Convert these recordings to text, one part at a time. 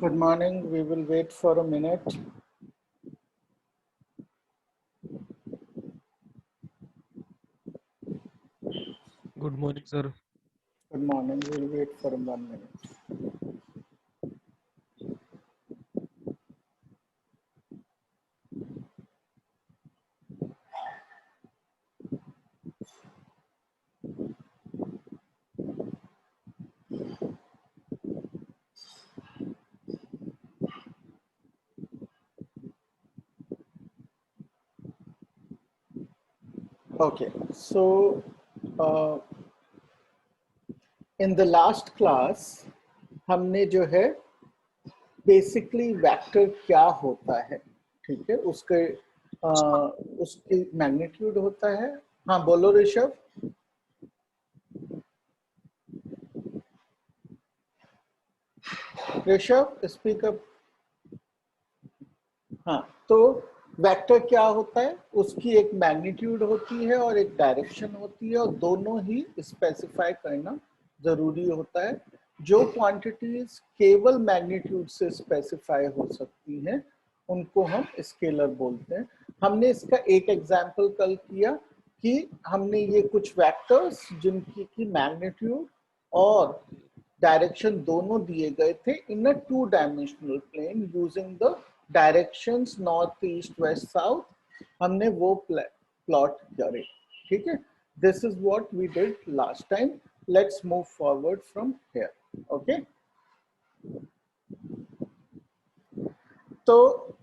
Good morning. We will wait for a minute. Good morning, sir. Good morning. We'll wait for 1 minute. Okay. So, in the last class, हमने जो है basically vector क्या होता है, ठीक है, उसकी मैग्नीट्यूड होता है। हाँ बोलो ऋषभ। Rishabh speak up. हाँ, तो वेक्टर क्या होता है, उसकी एक मैग्नीट्यूड होती है और एक डायरेक्शन होती है और दोनों ही स्पेसिफाई करना जरूरी होता है। जो क्वांटिटीज केवल मैग्नीट्यूड से स्पेसिफाई हो सकती हैं उनको हम स्केलर बोलते हैं। हमने इसका एक एग्जांपल कल किया कि हमने ये कुछ वेक्टर्स जिनकी की मैग्नीट्यूड और डायरेक्शन दोनों दिए गए थे in a 2 dimensional plane using the directions north east west south, हमने वो प्लॉट करे, ठीक है। This is what we did last time. Let's move forward from here, okay. तो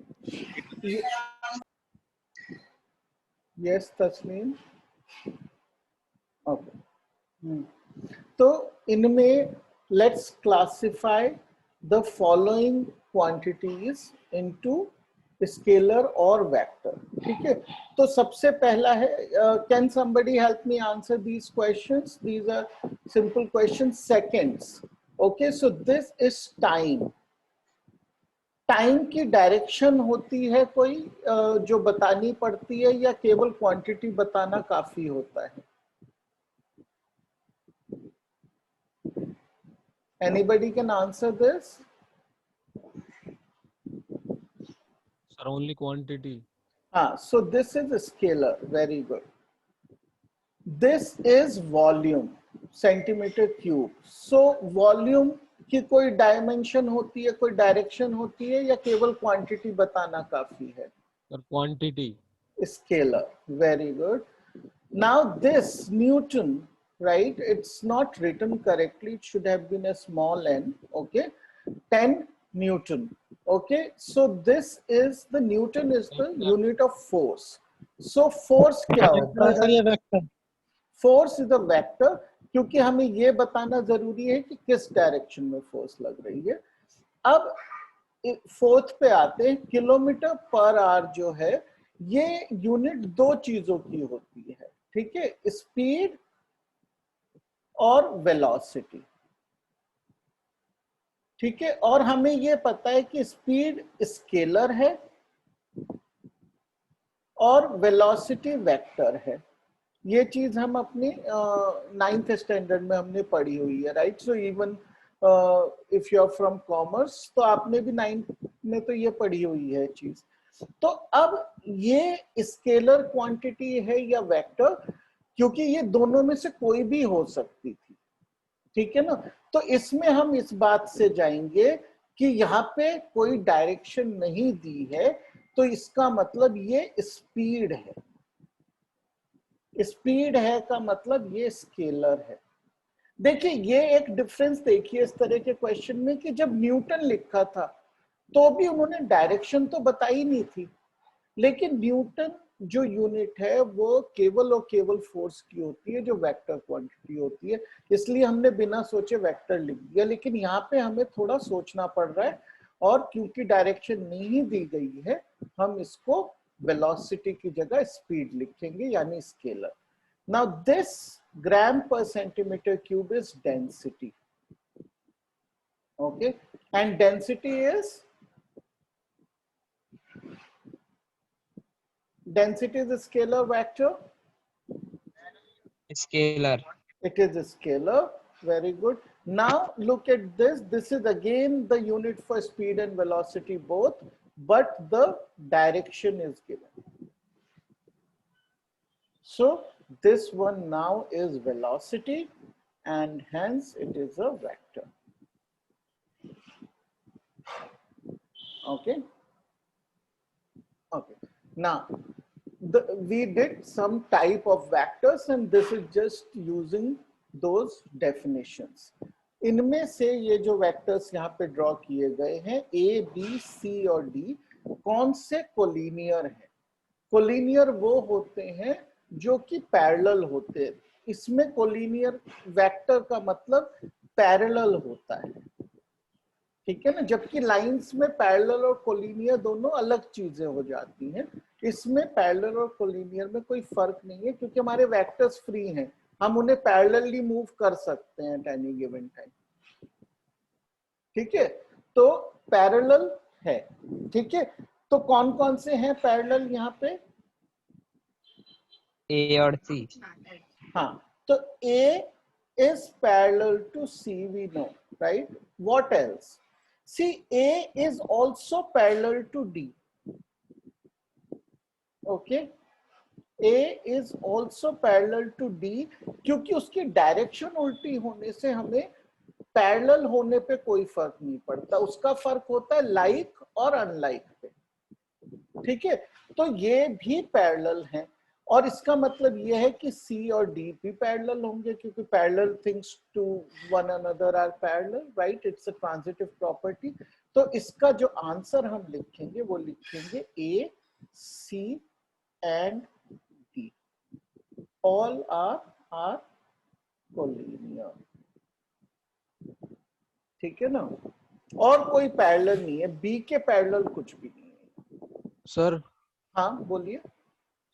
यस तस्लीम, ओके। तो इनमें let's classify the following quantities into scalar और vector, ठीक है। तो सबसे पहला है, can somebody help me answer these questions, these are simple questions. Seconds, okay. So this is time. Time की डायरेक्शन होती है कोई जो बतानी पड़ती है या केवल क्वांटिटी बताना काफी होता है? Anybody can answer this? Sir, only quantity. So this is a scalar. Very good. This is volume, centimeter cube. So volume की कोई डायमेंशन होती है, कोई डायरेक्शन होती है या केवल क्वांटिटी बताना काफी है? Sir, quantity. Scalar. Very good. Now this Newton, right? It's not written correctly. It should have been a small n. Okay, 10 Newton. Okay, so this is the Newton is the unit of force. So force क्या होता है? Force is a vector, क्योंकि हमें ये बताना जरूरी है कि किस डायरेक्शन में फोर्स लग रही है। अब फोर्थ पे आते हैं। किलोमीटर पर आवर जो है ये यूनिट दो चीजों की होती है, ठीक है, स्पीड और वेलोसिटी, ठीक है। और हमें ये पता है कि स्पीड स्केलर है और वेलोसिटी वेक्टर है। ये चीज हम अपनी 9th स्टैंडर्ड में हमने पढ़ी हुई है, right. So even if you are from commerce तो आपने भी 9th में तो ये पढ़ी हुई है चीज। तो अब ये स्केलर क्वांटिटी है या वेक्टर, क्योंकि ये दोनों में से कोई भी हो सकती थी, ठीक है ना। तो इसमें हम इस बात से जाएंगे कि यहाँ पे कोई डायरेक्शन नहीं दी है, तो इसका मतलब ये स्पीड है। स्पीड है का मतलब ये स्केलर है। देखिए ये एक डिफरेंस देखिए इस तरह के क्वेश्चन में कि जब न्यूटन लिखा था तो भी उन्होंने डायरेक्शन तो बताई नहीं थी, लेकिन न्यूटन जो यूनिट है वो केवल और केवल फोर्स की होती है जो वेक्टर क्वांटिटी होती है, इसलिए हमने बिना सोचे वेक्टर लिख दिया। लेकिन यहाँ पे हमें थोड़ा सोचना पड़ रहा है और क्योंकि डायरेक्शन नहीं दी गई है हम इसको वेलोसिटी की जगह स्पीड लिखेंगे यानी स्केलर। नाउ दिस ग्राम पर centimetre cube is density, okay, and density is a scalar vector. Scalar. It is a scalar. Very good. Now look at this. This is again the unit for speed and velocity both, but the direction is given. So this one now is velocity and hence it is a vector. Okay. Okay. Now we did some type of vectors and this is just using those definitions. इनमें से ये जो vectors यहाँ पे draw किए गए हैं A B C और डी कौन से कोलिनियर हैं? कोलिनियर वो होते हैं जो कि पैरेलल होते हैं. इसमें कोलिनियर वेक्टर का मतलब पैरेलल होता है, ठीक है ना, जबकि लाइंस में पैरेलल और कोलिनियर दोनों अलग चीजें हो जाती हैं. इसमें पैरेलल और कोलिनियर में कोई फर्क नहीं है क्योंकि हमारे वेक्टर्स फ्री हैं, हम उन्हें पैरेलली मूव कर सकते हैं एट एनी गिवन टाइम. ठीक है, तो पैरेलल है. ठीक है, तो कौन कौन से हैं पैरेलल यहाँ पे? ए और सी. हाँ, तो A is parallel to C, we know, right? What else? See, A is also parallel to D. Okay, A is also parallel to D क्योंकि उसकी डायरेक्शन उल्टी होने से हमें पैरेलल होने पे कोई फर्क नहीं पड़ता, उसका फर्क होता है लाइक और अनलाइक पे. ठीक है, तो ये भी पैरेलल हैं और इसका मतलब ये है कि C और D भी पैरेलल होंगे क्योंकि parallel things to one another are parallel, right? It's a transitive property. तो इसका जो आंसर हम लिखेंगे वो लिखेंगे A, C and D. All are collinear. ठीक है ना, और कोई पैरेलल नहीं है. B के पैरेलल कुछ भी नहीं है. सर. हाँ बोलिए.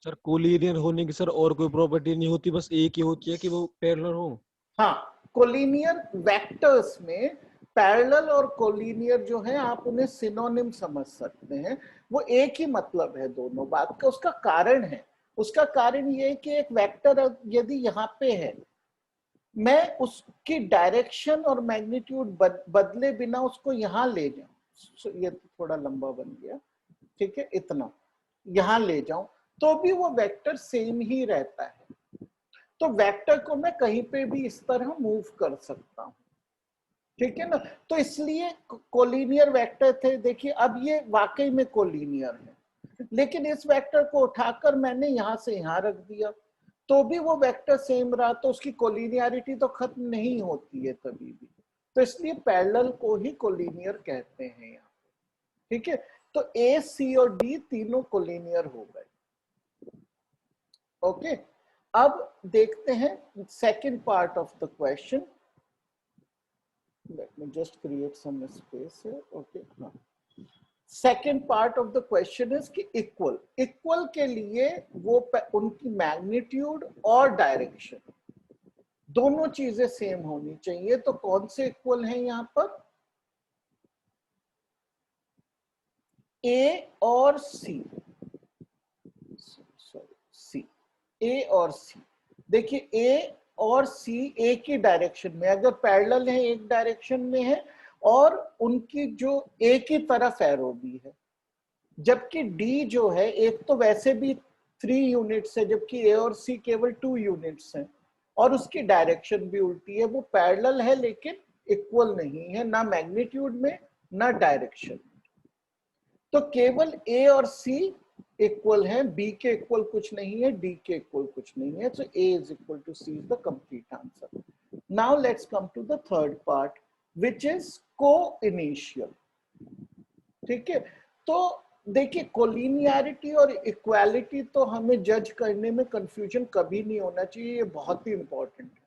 सर कोलिनियर होने की सर और कोई प्रॉपर्टी नहीं होती, बस एक ही होती है कि वो पैरेलल हो. हाँ, कोलिनियर वेक्टर्स में पैरेलल और कोलिनियर जो है आप उन्हें सिनोनिम समझ सकते हैं, वो एक ही मतलब है दोनों बात का. उसका कारण है, उसका कारण ये है कि एक वेक्टर यदि यहाँ पे है, मैं उसकी डायरेक्शन और मैग्नीट्यूड बदले बिना उसको यहाँ ले जाऊं, ये तो थोड़ा लंबा बन गया, ठीक है, इतना यहाँ ले जाऊं तो भी वो वेक्टर सेम ही रहता है. तो वेक्टर को मैं कहीं पे भी इस तरह मूव कर सकता हूं, ठीक है ना. तो इसलिए कोलिनियर वेक्टर थे. देखिए अब ये वाकई में कोलिनियर है, लेकिन इस वेक्टर को उठाकर मैंने यहां से यहां रख दिया तो भी वो वेक्टर सेम रहा, तो उसकी कोलिनियरिटी तो खत्म नहीं होती है कभी भी. तो इसलिए पैरेलल को ही कोलिनियर कहते हैं यहाँ. ठीक है, तो A, C और D तीनों कोलिनियर हो गए. ओके, अब देखते हैं second part of the question. Let me just create some space है. ओके, हाँ. Second part of the question is कि इक्वल. इक्वल के लिए वो उनकी मैग्नीट्यूड और डायरेक्शन दोनों चीजें सेम होनी चाहिए. तो कौन से इक्वल हैं यहाँ पर? A और C. सॉरी, C, A और C. देखिए A और C एक ही डायरेक्शन में, अगर पैरेलल है एक डायरेक्शन में है और उनकी जो एक ही तरफ एरो भी है, जबकि D जो है एक तो वैसे भी 3 यूनिट्स है जबकि A और C केवल 2 यूनिट्स हैं और उसकी डायरेक्शन भी उल्टी है. वो पैरेलल है लेकिन इक्वल नहीं है, ना मैग्नीट्यूड में ना डायरेक्शन में. तो केवल A और C इक्वल है, B के इक्वल कुछ नहीं है, D के इक्वल कुछ नहीं है. So A is equal to C is the complete answer. Now let's come to the third part, which is co-initial. ठीक है, तो देखिए कोलिनियरिटी और इक्वालिटी तो हमें जज करने में कंफ्यूजन कभी नहीं होना चाहिए, ये बहुत ही इंपॉर्टेंट है.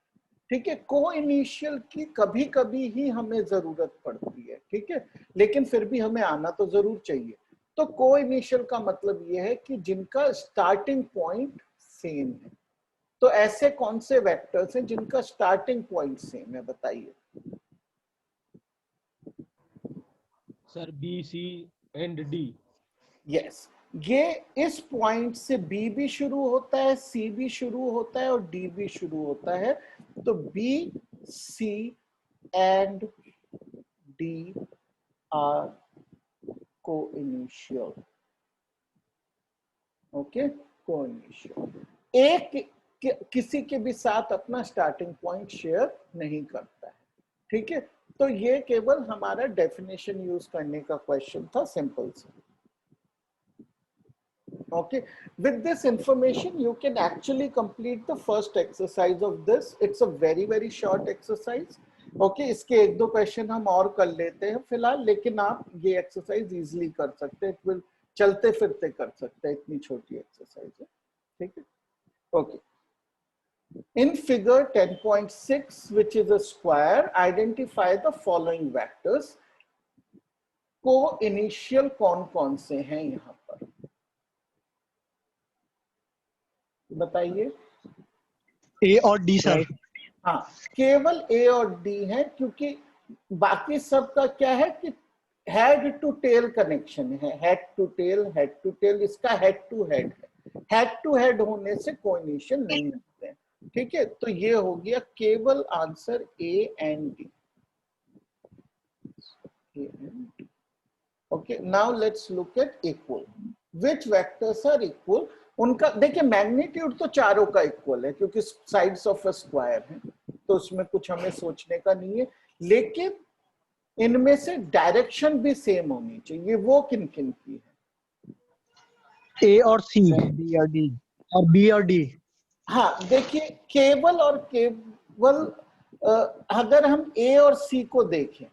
ठीक है, को-इनिशियल की कभी कभी ही हमें जरूरत पड़ती है, ठीक है, लेकिन फिर भी हमें आना तो जरूर चाहिए. तो को-इनिशियल का मतलब ये है कि जिनका स्टार्टिंग पॉइंट सेम है. तो ऐसे कौन से वेक्टर्स हैं जिनका स्टार्टिंग पॉइंट सेम है, बताइए. Sir B, C and D. Yes, ये इस पॉइंट से B भी शुरू होता है, C भी शुरू होता है और D भी शुरू होता है. तो B, C and D are co-initial. Okay, co-initial. एक किसी के भी साथ अपना स्टार्टिंग पॉइंट शेयर नहीं करता है, ठीक है। तो ये केवल हमारा डेफिनेशन यूज करने का क्वेश्चन था, सिंपल सा। Okay, with this information you can actually complete the first exercise of this. It's a very short exercise. Okay, इसके एक दो क्वेश्चन हम और कर लेते हैं फिलहाल, लेकिन आप ये एक्सरसाइज इजीली कर सकते हैं, will चलते फिरते कर सकते हैं, इतनी छोटी एक्सरसाइज है, ठीक है। Okay, in figure 10.6 which is a square, identify the following vectors. को इनिशियल कौन कौन से हैं यहाँ पर बताइए। ए और डी सर। हाँ, केवल ए और डी है, क्योंकि बाकी सब का क्या है कि हेड टू टेल कनेक्शन है, हेड टू टेल, इसका हेड टू हेड है, हेड टू हेड होने से कोइनिशियल नहीं होते हैं, ठीक है। तो ये हो गया केवल answer A and D. Okay, now let's look at equal. Which vectors are equal? उनका देखिए मैग्नीट्यूड तो चारों का इक्वल है, क्योंकि साइड्स ऑफ अ स्क्वायर है, तो उसमें कुछ हमें सोचने का नहीं है। लेकिन इनमें से डायरेक्शन भी सेम होनी चाहिए। वो किन किन की है? ए और सी, बी और डी, और बी और डी। हाँ, देखिए केवल और केवल अगर हम ए और सी को देखें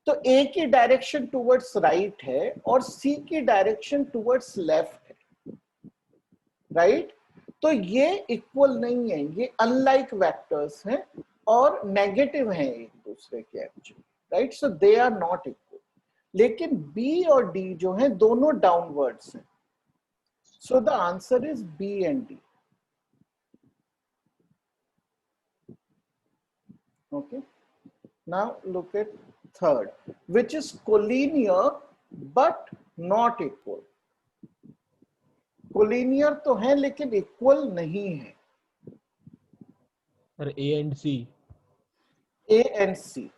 तो ए की डायरेक्शन टुवर्ड्स राइट है और सी की डायरेक्शन टुवर्ड्स लेफ्ट है, राइट। तो ये इक्वल नहीं है, ये अनलाइक वेक्टर्स हैं और नेगेटिव हैं एक दूसरे के actually, right. So they are not equal. लेकिन बी और डी जो है दोनों डाउनवर्ड्स हैं, so the answer is B and D. Okay, now look at third, which is collinear but not equal. Collinear तो है लेकिन equal नहीं है। Sir A and C. A and C,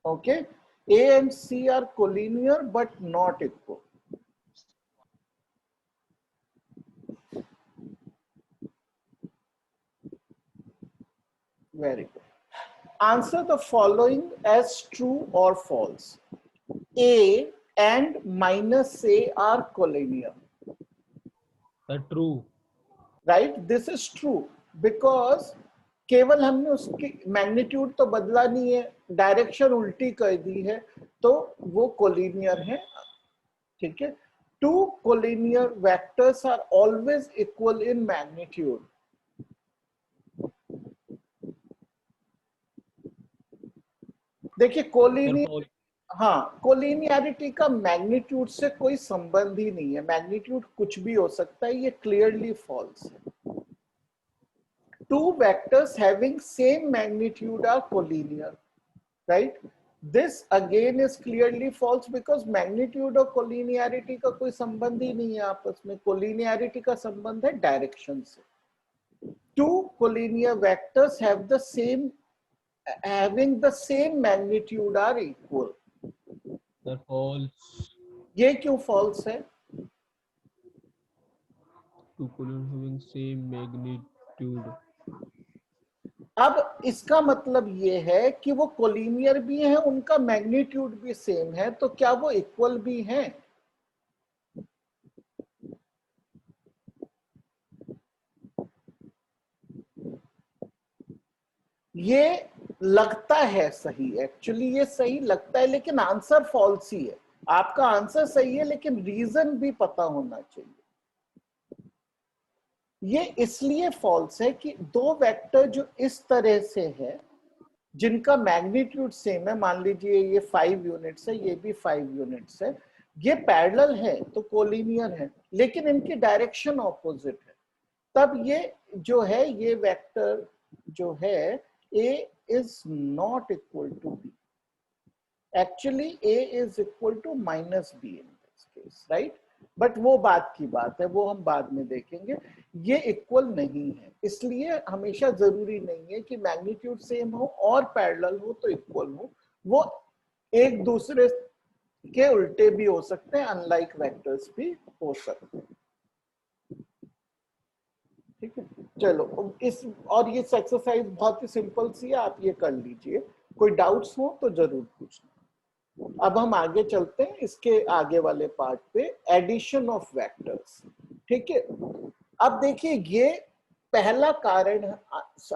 okay, A and C are collinear but not equal. Very good. Answer the following as true or false. A and minus A are collinear. True. Right, this is true because केवल हमने उसकी magnitude तो बदला नहीं है, direction उल्टी कर दी है, तो वो कोलिनियर है, ठीक है। Two collinear vectors are always equal in magnitude. देखिए कोलिनियर, हाँ, कोलिनियरिटी का मैग्नीट्यूड से कोई संबंध ही नहीं है, मैग्नीट्यूड कुछ भी हो सकता है, ये क्लियरली फॉल्स है। Two vectors having same magnitude are collinear, right? This again is clearly false because magnitude और collinearity का कोई संबंध ही नहीं है आपस में, collinearity का संबंध है डायरेक्शन से। Two collinear vectors having the same magnitude are equal. false. ये क्यों false है? Two collinear having same magnitude. अब इसका मतलब ये है कि वो कोलिनियर भी है, उनका मैग्नीट्यूड भी सेम है, तो क्या वो इक्वल भी हैं? ये लगता है सही, एक्चुअली ये सही लगता है, लेकिन आंसर फॉल्स ही है। आपका आंसर सही है लेकिन रीजन भी पता होना चाहिए। ये इसलिए फॉल्स है कि दो वेक्टर जो इस तरह से है, जिनका मैग्नीट्यूड सेम है, मान लीजिए ये 5 यूनिट्स है, ये भी 5 यूनिट्स है, ये पैरेलल है तो कोलिनियर है, लेकिन इनकी डायरेक्शन ऑपोजिट है। तब ये जो है, ये वेक्टर जो है A is not equal to B. Actually A is equal to minus B in this case, right? But वो बात की बात है, वो हम बाद में देखेंगे। ये इक्वल नहीं है, इसलिए हमेशा जरूरी नहीं है कि मैग्नीट्यूड सेम हो और पैरेलल हो तो इक्वल हो, वो एक दूसरे के उल्टे भी हो सकते हैं, अनलाइक वेक्टर्स भी हो सकते हैं। ठीक है, चलो इस और ये एक्सरसाइज बहुत ही सिंपल सी है, आप ये कर लीजिए। कोई डाउट्स हो तो जरूर पूछना। अब हम आगे चलते हैं इसके आगे वाले पार्ट पे, एडिशन ऑफ वेक्टर्स। ठीक है, अब देखिए ये पहला कारण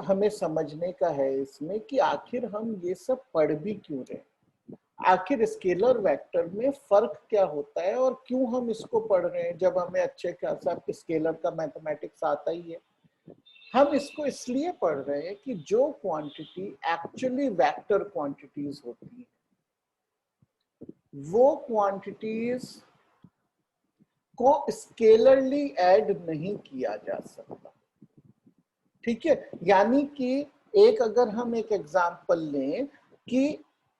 हमें समझने का है इसमें कि आखिर हम ये सब पढ़ भी क्यों रहे हैं, आखिर स्केलर वेक्टर में फर्क क्या होता है और क्यों हम इसको पढ़ रहे हैं जब हमें अच्छे खासा स्केलर का मैथमेटिक्स आता ही है। हम इसको इसलिए पढ़ रहे हैं कि जो क्वांटिटी एक्चुअली वेक्टर क्वांटिटीज होती हैं वो क्वांटिटीज को स्केलरली ऐड नहीं किया जा सकता। ठीक है, यानी कि एक अगर हम एक एग्जांपल लें कि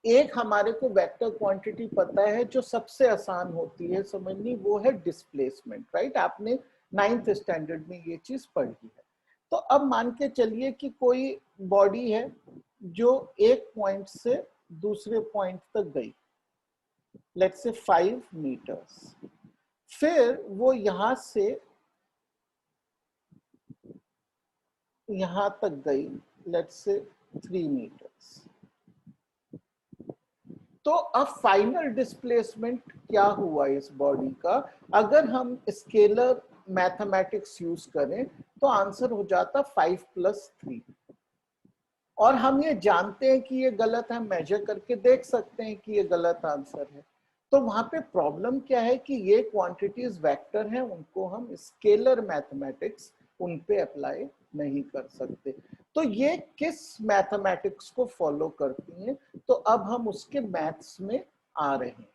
एक हमारे को वेक्टर क्वांटिटी पता है जो सबसे आसान होती है समझनी, वो है डिस्प्लेसमेंट, राइट। आपने 9th स्टैंडर्ड में ये चीज पढ़ी है। तो अब मान के चलिए कि कोई बॉडी है जो एक पॉइंट से दूसरे पॉइंट तक गई, लेट्स से 5 मीटर्स, फिर वो यहां से यहां तक गई, लेट्स से 3 मीटर्स। तो अब फाइनल डिस्प्लेसमेंट क्या हुआ इस बॉडी का, अगर हम स्केलर मैथमेटिक्स यूज करें तो आंसर हो जाता 5 + 3। और हम ये जानते हैं कि ये गलत है, मेजर करके देख सकते हैं कि ये गलत आंसर है। तो वहां पे प्रॉब्लम क्या है कि ये क्वांटिटीज वेक्टर हैं, उनको हम स्केलर मैथमेटिक्स उन पे अप्लाई नहीं कर सकते। तो ये किस मैथमेटिक्स को फॉलो करती हैं, तो अब हम उसके मैथ्स में आ रहे हैं।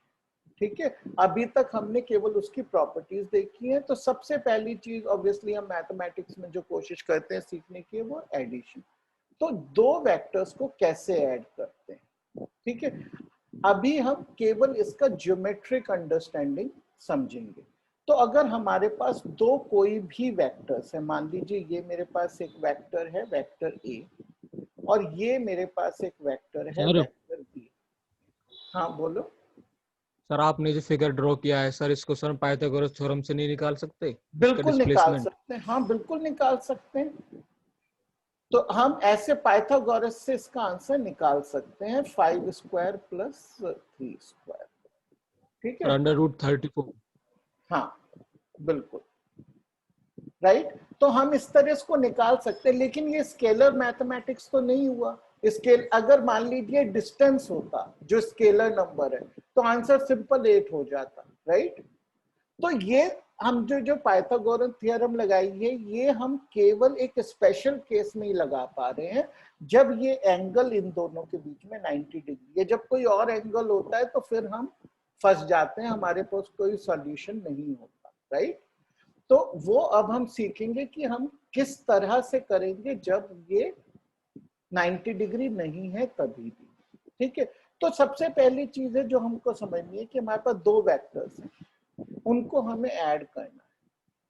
ठीक है, अभी तक हमने केवल उसकी प्रॉपर्टीज देखी है। तो सबसे पहली चीज ऑब्वियसली हम मैथमेटिक्स में जो कोशिश करते हैं सीखने की वो एडिशन। तो दो वेक्टर्स को कैसे ऐड करते हैं, ठीक है, अभी हम केवल इसका ज्योमेट्रिक अंडरस्टैंडिंग समझेंगे। तो अगर हमारे पास दो कोई भी वेक्टर्स है, मान लीजिए ये मेरे पास एक वेक्टर है वेक्टर ए, और ये मेरे पास एक वेक्टर है सर वेक्टर बी। हाँ बोलो। सर आपने जो फिगर ड्रॉ किया है सर, इसको सर पाइथागोरस थ्योरम से नहीं निकाल सकते इसका बिल्कुल निकाल डिस्प्लेसमेंट? सकते हैं, हाँ बिल्कुल निकाल सकते हैं। तो हम ऐसे पाइथागोरस से इसका आंसर निकाल सकते हैं 5² + 3²। ठीक है, √34। हाँ बिल्कुल राइट। तो हम इस तरह इसको निकाल सकते हैं, लेकिन ये स्केलर मैथमेटिक्स तो नहीं हुआ। स्केल अगर मान लीजिए डिस्टेंस होता जो स्केलर नंबर है तो आंसर सिंपल 8 हो जाता, राइट। तो ये हम जो पाइथागोरस थ्योरम लगाई है ये हम केवल एक स्पेशल केस में ही लगा पा रहे हैं, जब ये एंगल इन दोनों के बीच में 90 डिग्री है। जब कोई और एंगल होता है तो फिर हम फंस जाते हैं, हमारे पास कोई सॉल्यूशन नहीं होता, राइट। तो वो अब हम सीखेंगे कि हम किस तरह से करेंगे जब ये 90 डिग्री नहीं है तभी भी। ठीक है, तो सबसे पहली चीज है जो हमको समझनी है कि हमारे पास दो वेक्टर्स हैं, उनको हमें ऐड करना है।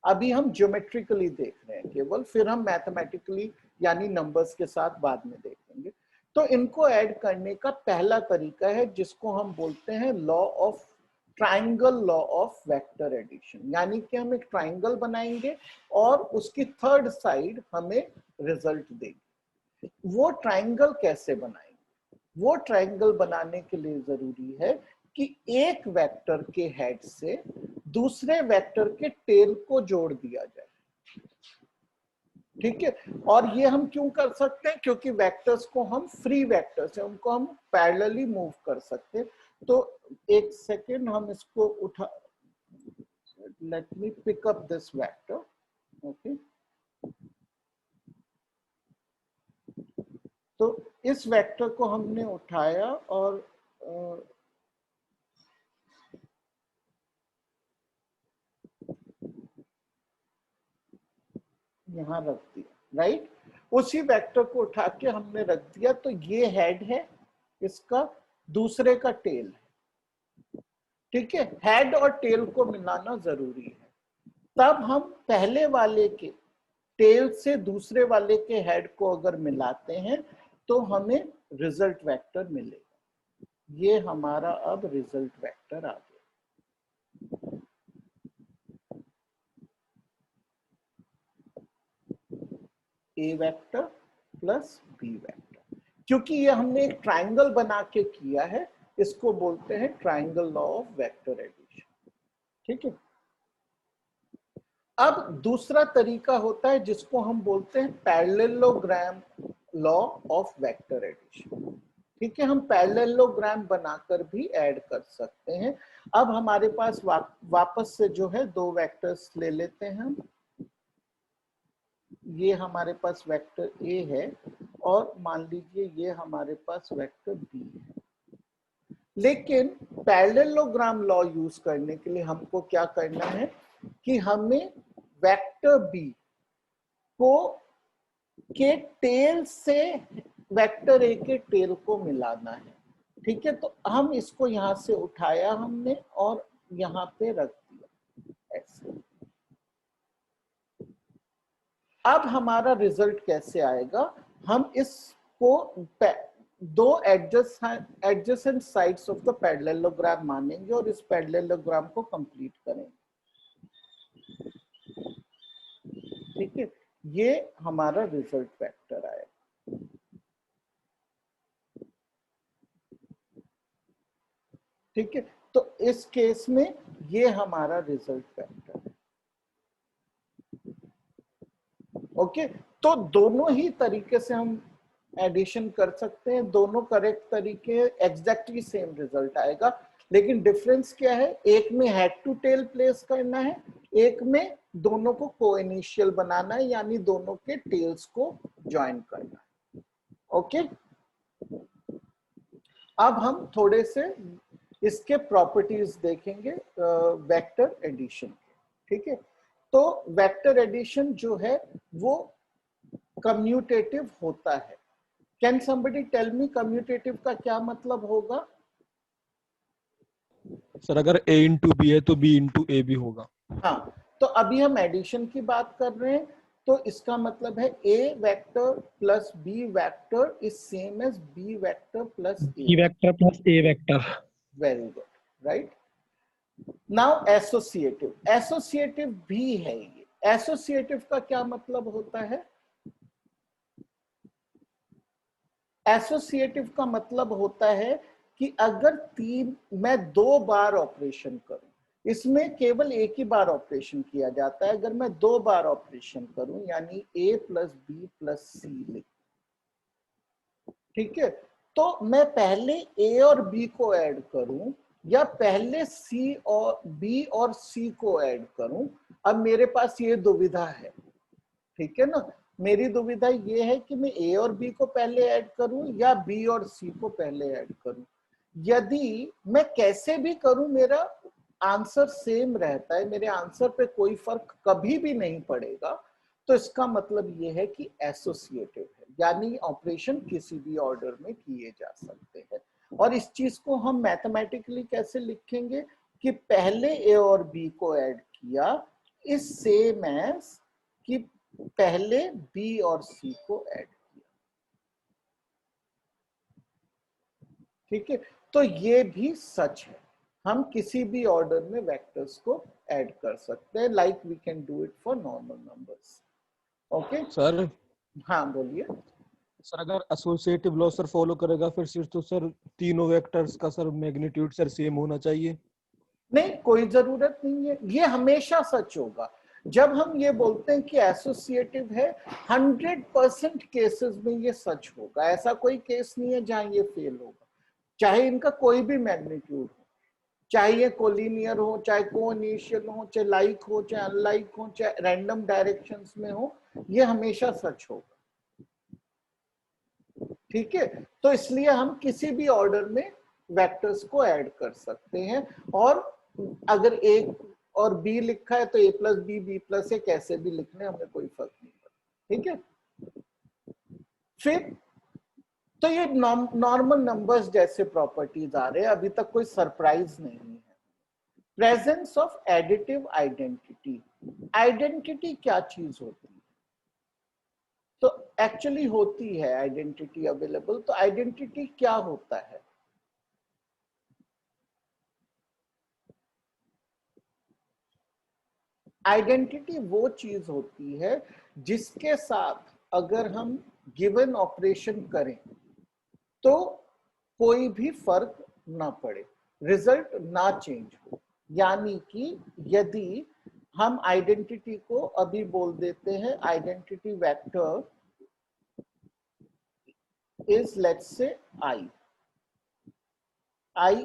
अभी हम ज्योमेट्रिकली देख रहे हैं केवल, फिर हम मैथमेटिकली यानी नंबर्स के साथ बाद में देखेंगे। तो इनको ऐड करने का पहला तरीका है जिसको हम बोलते हैं triangle law of vector addition. यानी कि हम एक ट्राइंगल बनाएंगे और उसकी थर्ड साइड हमें रिजल्ट देगी। वो ट्राइंगल कैसे बनाएंगे, वो ट्राइंगल बनाने के लिए जरूरी है कि एक वेक्टर के हेड से दूसरे वेक्टर के टेल को जोड़ दिया जाए। ठीक है, और ये हम क्यों कर सकते हैं, क्योंकि वेक्टर्स को हम फ्री वेक्टर्स हैं, उनको हम पैरेलली मूव कर सकते हैं। तो एक सेकेंड हम इसको उठा, let me pick up this vector. Okay, तो इस वेक्टर को हमने उठाया और यहां रख दिया, राइट। उसी वेक्टर को उठा के हमने रख दिया, तो ये हेड है इसका, दूसरे का टेल है। ठीक है, हेड और टेल को मिलाना जरूरी है। तब हम पहले वाले के टेल से दूसरे वाले के हेड को अगर मिलाते हैं तो हमें रिजल्ट वेक्टर मिलेगा। ये हमारा अब रिजल्ट वेक्टर आ गया, ए वेक्टर प्लस बी वेक्टर। क्योंकि ये हमने एक ट्राइंगल बना के किया है, इसको बोलते हैं triangle law of vector addition. ठीक है, अब दूसरा तरीका होता है जिसको हम बोलते हैं parallelogram law of vector addition. ठीक है, हम पैरेललोग्राम बनाकर भी ऐड कर सकते हैं। अब हमारे पास वापस से जो है दो वेक्टर्स ले लेते हैं हम। ये हमारे पास वेक्टर ए है और मान लीजिए ये हमारे पास वेक्टर बी है। लेकिन पैरेललोग्राम लॉ यूज करने के लिए हमको क्या करना है कि हमें वेक्टर बी को के टेल से वेक्टर ए के टेल को मिलाना है। ठीक है, तो हम इसको यहां से उठाया हमने और यहां पे रख दिया ऐसे। अब हमारा रिजल्ट कैसे आएगा, हम इसको दो adjacent sides of the parallelogram मानेंगे और इस पैरेललोग्राम को कंप्लीट करेंगे। ठीक है, ये हमारा रिजल्ट वेक्टर आएगा। ठीक है, तो इस केस में ये हमारा रिजल्ट वेक्टर है। ओके, तो दोनों ही तरीके से हम एडिशन कर सकते हैं, दोनों करेक्ट तरीके, एग्जैक्टली सेम रिजल्ट आएगा। लेकिन डिफरेंस क्या है, एक में हेड टू टेल प्लेस करना है, एक में दोनों को कोइनिशियल बनाना है, यानी दोनों के टेल्स को ज्वाइन करना है। ओके, अब हम थोड़े से इसके प्रॉपर्टीज देखेंगे वेक्टर एडिशन के। ठीक है, तो वेक्टर एडिशन जो है वो कम्यूटेटिव होता है। Can somebody tell me commutative का क्या मतलब होगा? सर अगर a इंटू बी है तो b इंटू ए भी होगा। हाँ, तो अभी हम एडिशन की बात कर रहे हैं, तो इसका मतलब है a vector plus b vector is same as b vector plus B a। Vector plus A vector. Very good, right. Now associative, associative भी है ये। एसोसिएटिव का क्या मतलब होता है? एसोसिएटिव का मतलब होता है कि अगर मैं दो बार ऑपरेशन करूं, इसमें केवल एक ही बार ऑपरेशन किया जाता है। अगर मैं दो बार ऑपरेशन करूं यानी a प्लस बी प्लस सी लिख, ठीक है, तो मैं पहले a और b को ऐड करूं या पहले c और b और c को ऐड करूं, अब मेरे पास ये दुविधा है। ठीक है ना, मेरी दुविधा ये है कि मैं a और b को पहले ऐड करूं या b और c को पहले ऐड करूं। यदि मैं कैसे भी करूं मेरा आंसर सेम रहता है, मेरे आंसर पे कोई फर्क कभी भी नहीं पड़ेगा, तो इसका मतलब ये है कि एसोसिएटिव है, यानी ऑपरेशन किसी भी ऑर्डर में किए जा सकते हैं। और इस चीज को हम मैथमेटिकली कैसे लिखेंगे कि पहले a और b को ऐड किया इज सेम एज कि पहले b और c को ऐड किया। ठीक है, तो ये भी सच है, हम किसी भी ऑर्डर में वेक्टर्स को ऐड कर सकते हैं, like we can do it for normal numbers. Okay sir हाँ बोलिए। सर अगर एसोसिएटिव लॉ सर फॉलो करेगा फिर सिर्फ तो सर तीनों वेक्टर्स का सर मैग्नीट्यूड सर सेम होना चाहिए। नहीं, कोई जरूरत नहीं है, ये हमेशा सच होगा। जब हम ये बोलते हैं कि एसोसिएटिव है, 100% केसेस में ये सच होगा। ऐसा कोई केस नहीं है जहां ये फेल होगा, चाहे इनका कोई भी मैग्नीट्यूड हो, चाहे ये कोलिनियर हो, चाहे कोइनिशियल हो, चाहे लाइक हो, चाहे अनलाइक हो, चाहे रैंडम डायरेक्शंस में हो, ये हमेशा सच होगा। ठीक है, तो इसलिए हम किसी भी ऑर्डर में वेक्टर्स को ऐड कर सकते हैं, और अगर a और b लिखा है तो a प्लस बी प्लस ए कैसे भी लिखने हमें कोई फर्क नहीं पड़ता। ठीक है, फिर तो ये नॉर्मल नंबर्स जैसे प्रॉपर्टीज आ रहे हैं, अभी तक कोई सरप्राइज नहीं है। Presence of additive identity. Identity क्या चीज होती है? तो एक्चुअली होती है आइडेंटिटी अवेलेबल। तो आइडेंटिटी क्या होता है? आइडेंटिटी वो चीज होती है जिसके साथ अगर हम गिवन ऑपरेशन करें तो कोई भी फर्क ना पड़े, रिजल्ट ना चेंज हो। यानी कि यदि हम आइडेंटिटी को अभी बोल देते हैं identity vector is, let's say, I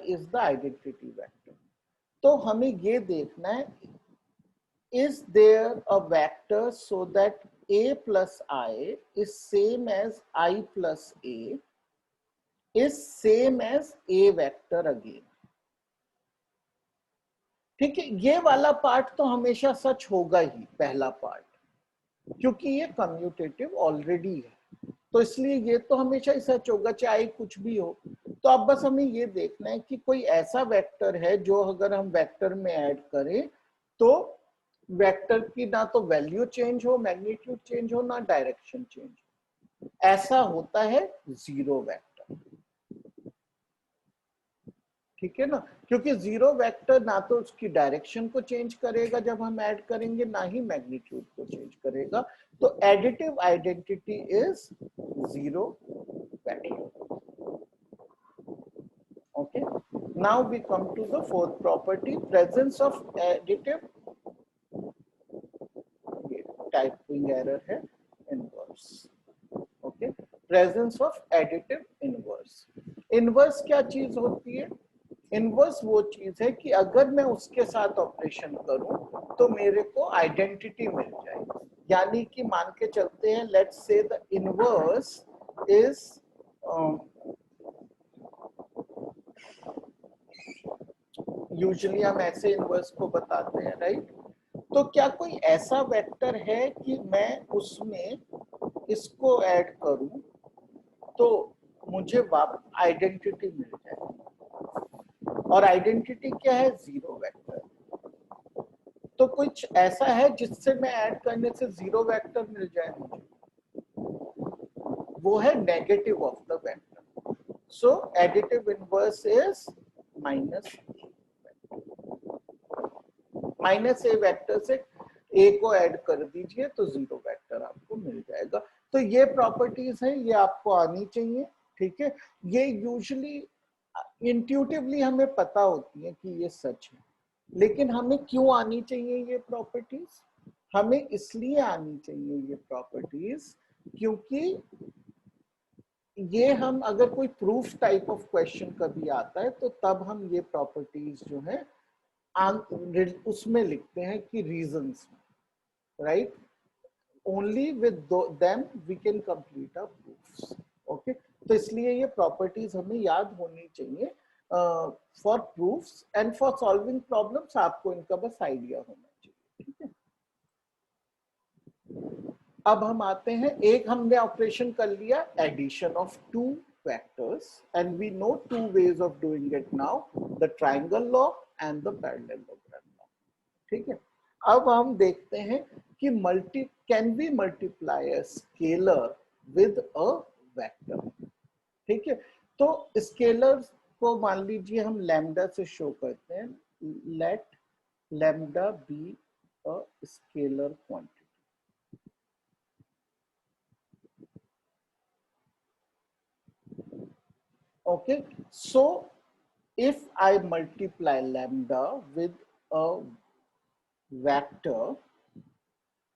is the identity vector। तो हमें ये देखना है, is there a vector so that a plus I is same as I plus a is same as a vector again। ठीक है, ये वाला part तो हमेशा सच होगा ही, पहला पार्ट, क्योंकि ये कम्यूटेटिव ऑलरेडी है, तो इसलिए ये तो हमेशा ही सच होगा चाहे कुछ भी हो। तो अब बस हमें ये देखना है कि कोई ऐसा वेक्टर है जो अगर हम वेक्टर में ऐड करें तो वेक्टर की ना तो वैल्यू चेंज हो, मैग्नीट्यूड चेंज हो, ना डायरेक्शन चेंज हो। ऐसा होता है जीरो वेक्टर। ठीक है ना, क्योंकि जीरो वेक्टर ना तो उसकी डायरेक्शन को चेंज करेगा जब हम ऐड करेंगे, ना ही मैग्नीट्यूड को चेंज करेगा। तो additive identity is zero vector. Okay, now we come to the fourth property, presence of additive, typing error है, inverse। Okay, presence of additive inverse। inverse क्या चीज होती है? इनवर्स वो चीज है कि अगर मैं उसके साथ ऑपरेशन करूं तो मेरे को आइडेंटिटी मिल जाएगी। यानी कि मान के चलते हैं, let's say the inverse is usually हम ऐसे इनवर्स को बताते हैं, राइट। तो क्या कोई ऐसा वेक्टर है कि मैं उसमें इसको ऐड करूं तो मुझे आइडेंटिटी मिल जाए, और आइडेंटिटी क्या है? Zero vector. तो कुछ ऐसा है जिससे मैं ऐड करने से जीरो वेक्टर मिल जाए मुझे, वो है negative of the vector. So additive inverse is minus minus A vector से ए को ऐड कर दीजिए तो जीरो वेक्टर आपको मिल जाएगा। तो ये प्रॉपर्टीज हैं, ये आपको आनी चाहिए। ठीक है, ये यूजुअली इंट्यूटिवली हमें पता होती है कि ये सच है, लेकिन हमें क्यों आनी चाहिए ये प्रॉपर्टीज? हमें इसलिए आनी चाहिए ये प्रॉपर्टीज क्योंकि ये हम अगर कोई प्रूफ टाइप ऑफ क्वेश्चन कभी आता है तो तब हम ये प्रॉपर्टीज जो है उसमें लिखते हैं कि reasons, right. Only with them we can complete our proofs. Okay, तो इसलिए ये प्रॉपर्टीज हमें याद होनी चाहिए for proofs and for solving problems. आपको इनका बस आइडिया होना चाहिए। ठीक है, अब हम आते हैं, एक हमने ऑपरेशन कर लिया addition of two vectors and we know two ways of doing it now, the triangle law and the parallelogram law. ठीक है, अब हम देखते हैं कि can we multiply a scalar with a vector. ठीक है, तो स्केलर को मान लीजिए हम लैम्डा से शो करते हैं, let lambda be a scalar quantity. Okay, so if I multiply lambda with a vector,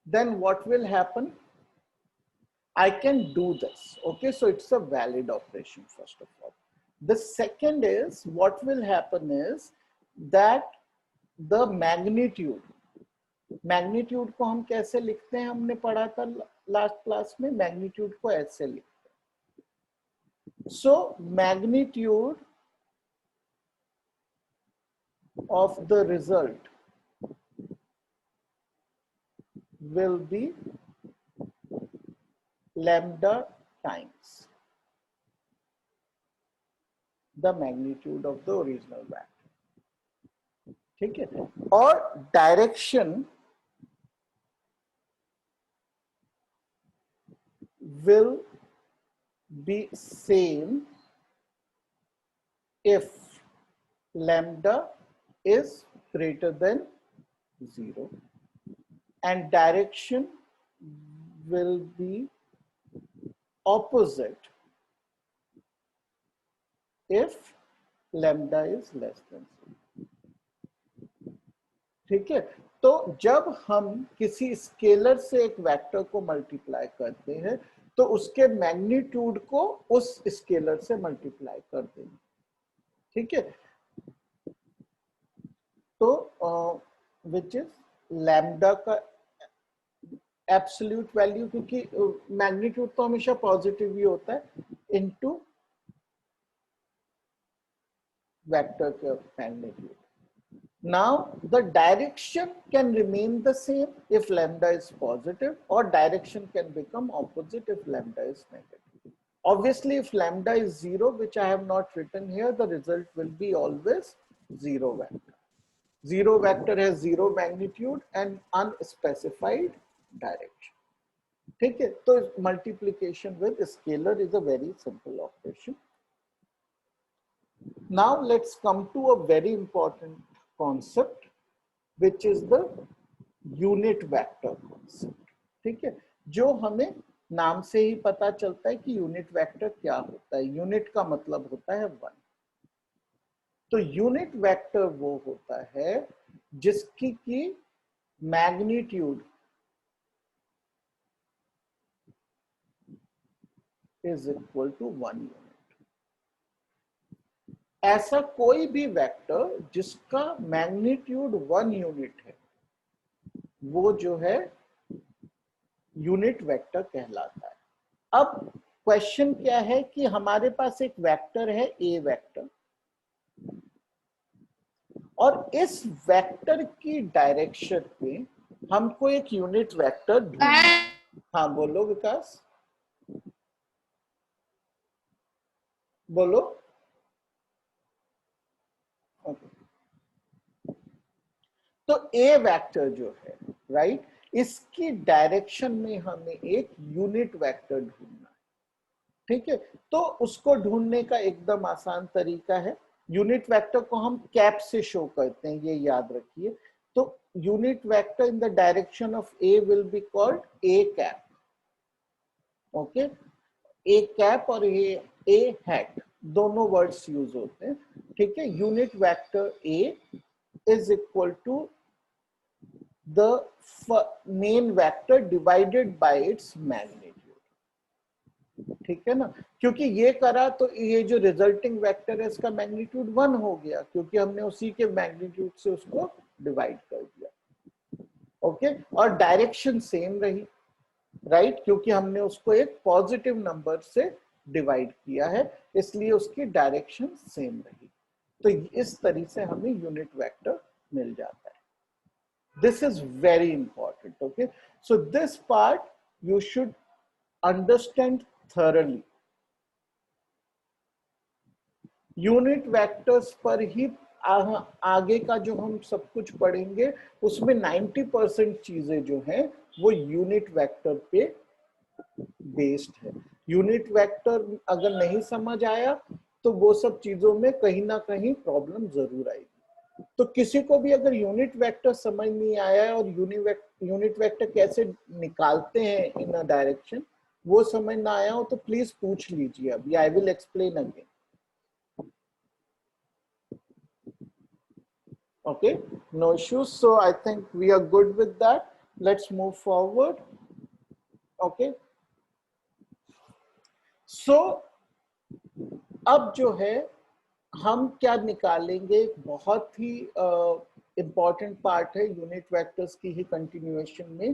then what will happen? I can do this. Okay, so it's a valid operation first of all. The second is, what will happen is that the magnitude को हम कैसे लिखते हैं? हमने पढ़ा था last class में, magnitude को ऐसे लिखते हैं। So magnitude of the result will be lambda times the magnitude of the original vector। ठीक है, और direction will be same if lambda is greater than 0 and direction will be opposite if lambda is less than 0। ठीक है, तो जब हम किसी scalar से एक वेक्टर को मल्टीप्लाई करते हैं तो उसके मैग्नीट्यूड को उस स्केलर से मल्टीप्लाई कर देंगे। ठीक है, तो विच इज लैम्डा का एब्सोल्यूट वैल्यू, क्योंकि मैग्नीट्यूड तो हमेशा पॉजिटिव ही होता है, इनटू वेक्टर का magnitude. Now the direction can remain the same if lambda is positive, or direction can become opposite if lambda is negative. Obviously, if lambda is 0, which I have not written here, the result will be always 0 vector. 0 vector has 0 magnitude and unspecified direction. ठीक है, तो multiplication with scalar is a very simple operation. Now let's come to a very important concept, which is the unit vector concept। ठीक है, जो हमें नाम से ही पता चलता है कि यूनिट वेक्टर क्या होता है। यूनिट का मतलब होता है 1। तो यूनिट वेक्टर वो होता है जिसकी की magnitude is equal to 1 unit. ऐसा कोई भी वेक्टर जिसका मैग्नीट्यूड 1 यूनिट है वो जो है यूनिट वेक्टर कहलाता है। अब क्वेश्चन क्या है कि हमारे पास एक वेक्टर है ए वेक्टर, और इस वेक्टर की डायरेक्शन में हमको एक यूनिट वेक्टर ढूंढना है। हाँ बोलो विकास, बोलो। तो ए वेक्टर जो है, राइट, इसकी डायरेक्शन में हमें एक यूनिट वेक्टर ढूंढना है। ठीक है, तो उसको ढूंढने का एकदम आसान तरीका है, यूनिट वेक्टर को हम कैप से शो करते हैं, ये याद रखिए। तो unit vector in the direction of A will be called A cap. Okay, A cap और ए हैट दोनों वर्ड्स यूज होते हैं। ठीक है, unit vector A is equal to the main vector divided by its magnitude। ठीक है ना, क्योंकि ये करा तो ये जो रिजल्टिंग वेक्टर है इसका मैग्नीट्यूड 1 हो गया, क्योंकि हमने उसी के मैग्नीट्यूड से उसको डिवाइड कर दिया। ओके, और डायरेक्शन सेम रही, राइट, क्योंकि हमने उसको एक पॉजिटिव नंबर से डिवाइड किया है, इसलिए उसकी डायरेक्शन सेम रही। तो इस तरीके से हमें यूनिट वेक्टर मिल जाता है। This is very important. Okay, so this part you should understand thoroughly. Unit vectors पर ही आगे का जो हम सब कुछ पढ़ेंगे उसमें 90% चीजें जो हैं वो यूनिट वेक्टर पे बेस्ड है। यूनिट वेक्टर अगर नहीं समझ आया तो वो सब चीजों में कहीं ना कहीं प्रॉब्लम जरूर आएगी। तो किसी को भी अगर यूनिट वेक्टर समझ नहीं आया है और यूनिट वेक्टर कैसे निकालते हैं इन अ डायरेक्शन वो समझ ना आया हो तो प्लीज पूछ लीजिए अभी, I will explain again. Okay, no issues. So I think we are good with that. Let's move forward. Okay. So अब जो है हम क्या निकालेंगे, बहुत ही इंपॉर्टेंट पार्ट है यूनिट वेक्टर्स की ही कंटिन्यूएशन में,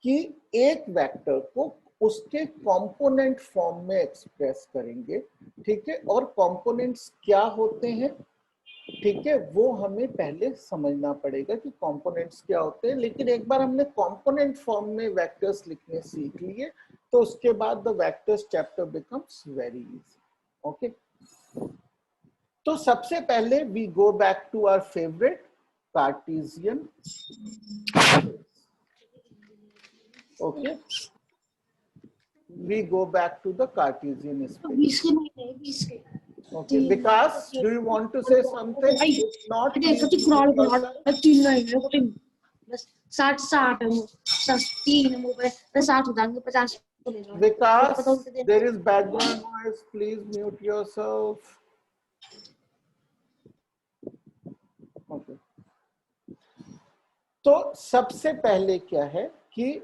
कि एक वेक्टर को उसके कंपोनेंट फॉर्म में एक्सप्रेस करेंगे। ठीक है, और कंपोनेंट्स क्या होते हैं, ठीक है, वो हमें पहले समझना पड़ेगा कि कंपोनेंट्स क्या होते हैं। लेकिन एक बार हमने कंपोनेंट फॉर्म में वेक्टर्स लिखने सीख लिए तो उसके बाद the vectors chapter becomes very easy. Okay, तो सबसे पहले we go back to our favourite Cartesian. Okay, we go back to the Cartesian space. 20 के नहीं थे 20 के Okay, Vikas, do you want to say something? If not, अरे please कति mute crawl yourself. कर 3 नहीं है कोई बस 60 3 मोबाइल 60 हो जाएंगे 50 Vikas, there is background noise. Please mute yourself. Okay. तो सबसे पहले क्या है कि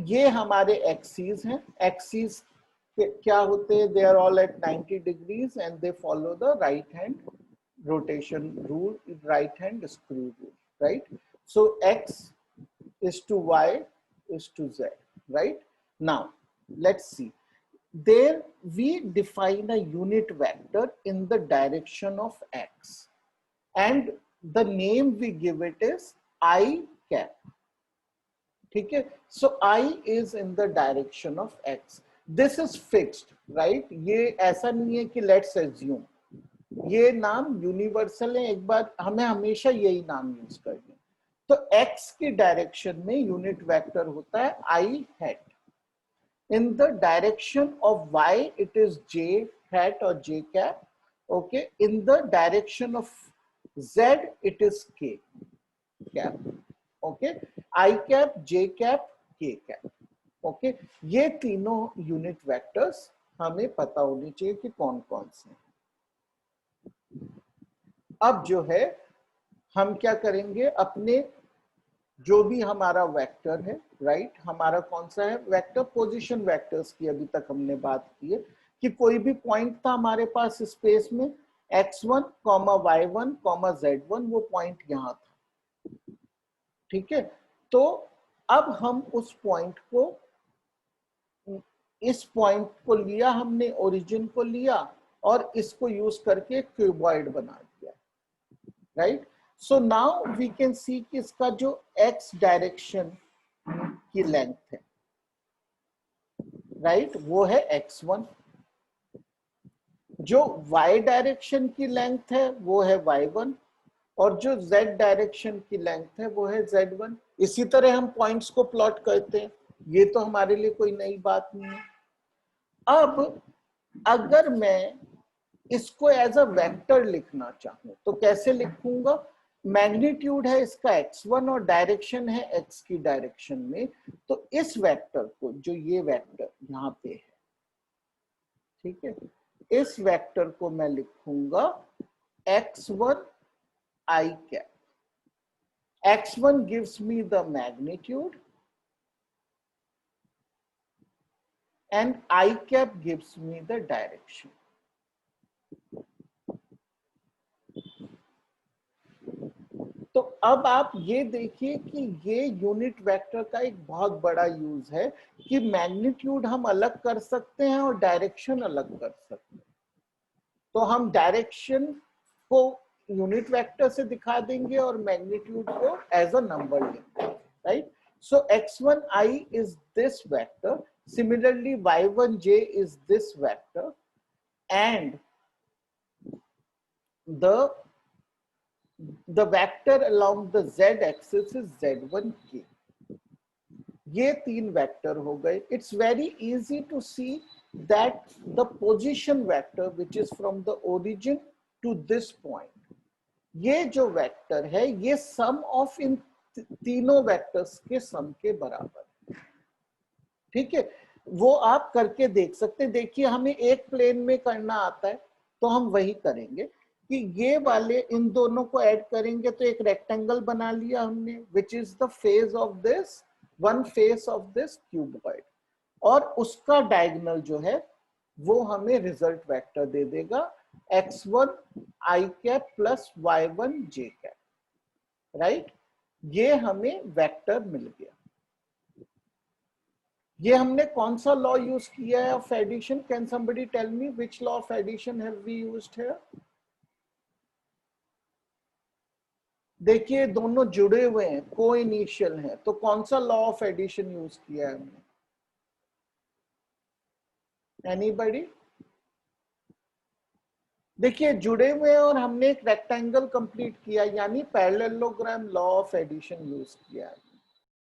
ये हमारे एक्सीज हैं। एक्सीज क्या होते हैं? They are all at 90 degrees and they follow the right hand rotation rule, right hand screw rule, right? So x is to y is to z, right? Now let's see, there we define a unit vector in the direction of x and the name we give it is I cap. ठीक है? So I is in the direction of x. This is fixed, right? ये ऐसा नहीं है कि let's assume, ये नाम universal है, एक बार हमें हमेशा यही नाम यूज करना। तो x की डायरेक्शन में यूनिट वेक्टर होता है I hat. In the direction of y it is j hat or j cap. Okay, in the direction of z it is k cap. Okay, I cap, j cap, k cap. Okay, ये तीनों unit vectors हमें पता होनी चाहिए कि कौन कौन से हैं। अब जो है हम क्या करेंगे, अपने जो भी हमारा वेक्टर है, राइट, हमारा कौन सा है वेक्टर? पोजीशन वेक्टर्स की अभी तक हमने बात की है कि कोई भी पॉइंट था हमारे पास स्पेस में x1, y1, z1, वो पॉइंट यहां था। ठीक है, तो अब हम उस पॉइंट को, इस पॉइंट को लिया हमने, ओरिजिन को लिया और इसको यूज करके क्यूबॉइड बना दिया, right? So now we can see कि इसका जो x डायरेक्शन की लेंथ है, राइट, वो है x1, जो y डायरेक्शन की लेंथ है वो है y1 और जो z डायरेक्शन की लेंथ है वो है z1। इसी तरह हम पॉइंट्स को प्लॉट करते हैं, ये तो हमारे लिए कोई नई बात नहीं है। अब अगर मैं इसको एज अ वेक्टर लिखना चाहूं तो कैसे लिखूंगा? मैग्नीट्यूड है इसका x1 और डायरेक्शन है x की डायरेक्शन में, तो इस वेक्टर को, जो ये वेक्टर यहाँ पे है, ठीक है, इस वेक्टर को मैं लिखूंगा x1 I cap. x1 gives me the magnitude and I cap gives me the direction. तो अब आप ये देखिए कि ये यूनिट वेक्टर का एक बहुत बड़ा यूज है कि मैग्नीट्यूड हम अलग कर सकते हैं और डायरेक्शन अलग कर सकते हैं। तो हम डायरेक्शन को यूनिट वेक्टर से दिखा देंगे और मैग्नीट्यूड को एज अ नंबर लेंगे, right? So x1i is this vector, similarly y1j is this vector and the vector along the z axis is z1k. ये तीन वेक्टर हो गए। It's very easy to see that the position vector which is from the origin to this point, ये जो vector है ये सम of इन तीनों vectors के सम के बराबर है। ठीक है, वो आप करके देख सकते हैं। देखिए हमें एक प्लेन में करना आता है तो हम वही करेंगे कि ये वाले इन दोनों को ऐड करेंगे तो एक रेक्टेंगल बना लिया हमने, which is the face of this, one face of this cuboid, और उसका डायगोनल जो है वो हमें रिजल्ट वेक्टर दे देगा x1 i cap plus y1 j cap, right? ये हमें वेक्टर मिल गया। ये हमने कौन सा लॉ यूज किया है of addition? Can somebody tell me which law of addition have we used here? देखिए दोनों जुड़े हुए हैं, को इनिशियल हैं, तो कौन सा लॉ ऑफ एडिशन यूज किया है हमने? एनीबडी? देखिए जुड़े हुए और हमने एक रेक्टेंगल कंप्लीट किया, यानी parallelogram law of addition use किया है।